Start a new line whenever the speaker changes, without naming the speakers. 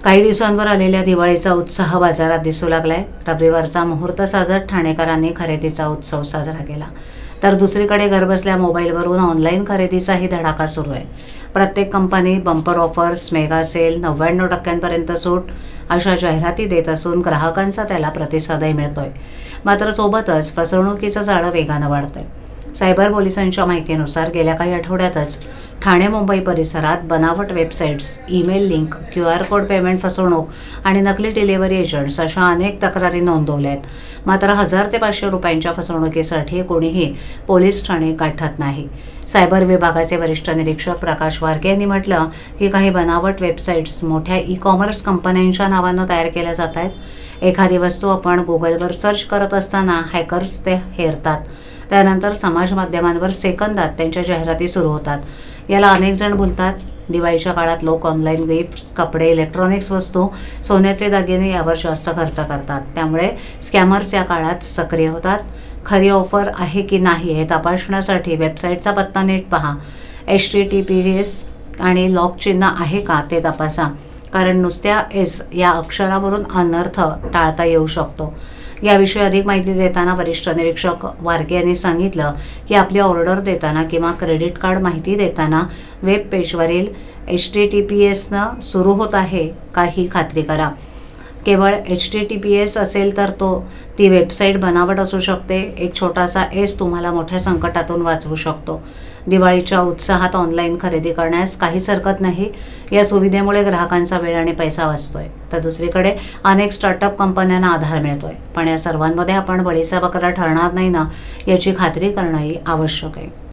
काही दिवसांवर आलेल्या दिवाळीचा उत्साह बाजारात दिसू लागलाय। रविवारचा मुहूर्त साधत ठाणेकरांनी खरेदीचा उत्सव साजरा केला, तर दुसरीकडे घरबसल्या मोबाईलवरून ऑनलाईन खरेदीचाही धडाका सुरू आहे। प्रत्येक company bumper offers, mega sale, 99% सूट अशा जाहिराती देत असून ग्राहकांचा त्याला प्रतिसादही मिळतोय। मात्र सोबतच फसवणुकीचं जाळं वेगानं वाढतंय। सायबर पोलिसांच्या माहितीनुसार गेल्या काही आठवड्यातच ठाणे मुंबई परिसरात बनावट websites, email link, QR code payment फसवणूक आणि नकली डिलिव्हरी एजंट्स अशा अनेक तक्रारी नोंदवल्या आहेत। मात्र 1000 ते 500 रुपयांच्या फसवणुकीसाठी कोणीही पोलीस ठाणे गाठत नाही। सायबर विभागाचे वरिष्ठ निरीक्षक प्रकाश वारके यांनी म्हटलं की काही बनावट वेबसाईट्स मोठ्या ई-कॉमर्स कंपन्यांच्या नावानं तयार केल्या जात आहेत। एखादी वस्तू आपण गुगलवर सर्च करत असताना हॅकर्स ते हेरतात। त्यानंतर समाज माध्यमांवर सेकंदात त्यांच्या जाहिराती सुरू होतात। याला अनेक जण बोलतात। दिवाळीच्या काळात लोक ऑनलाईन गिफ्ट्स, कपडे, इलेक्ट्रॉनिक्स वस्तू, सोन्याचे दागिने यावर जास्त खर्च करतात। त्यामुळे स्कॅमर्स या काळात सक्रिय होतात। खरी ऑफर आहे की नाही हे तपासण्यासाठी वेबसाईटचा पत्ता नीट पहा। HTTPS आणि लॉक चिन्ह आहे का ते तपासा, कारण नुसत्या S या अक्षरावरून अनर्थ टाळता येऊ शकतो। याविषयी अधिक माहिती देताना वरिष्ठ निरीक्षक वारके यांनी सांगितलं की आपली ऑर्डर देताना किंवा क्रेडिट कार्ड माहिती देताना वेब पेजवरील HTTPSनं सुरू होत आहे का ही खात्री करा। केवळ HTTPS असेल तर ती वेबसाईट बनावट असू शकते। एक छोटासा S तुम्हाला मोठ्या संकटातून वाचवू शकतो। दिवाळीच्या उत्साहात ऑनलाईन खरेदी करण्यास काहीच हरकत नाही। या सुविधेमुळे ग्राहकांचा वेळ आणि पैसा वाचतोय, तर दुसरीकडे अनेक स्टार्टअप कंपन्यांना आधार मिळतोय। पण या सर्वांमध्ये आपण बळीचा बकरा ठरणार नाही ना, याची खात्री करणंही आवश्यक आहे।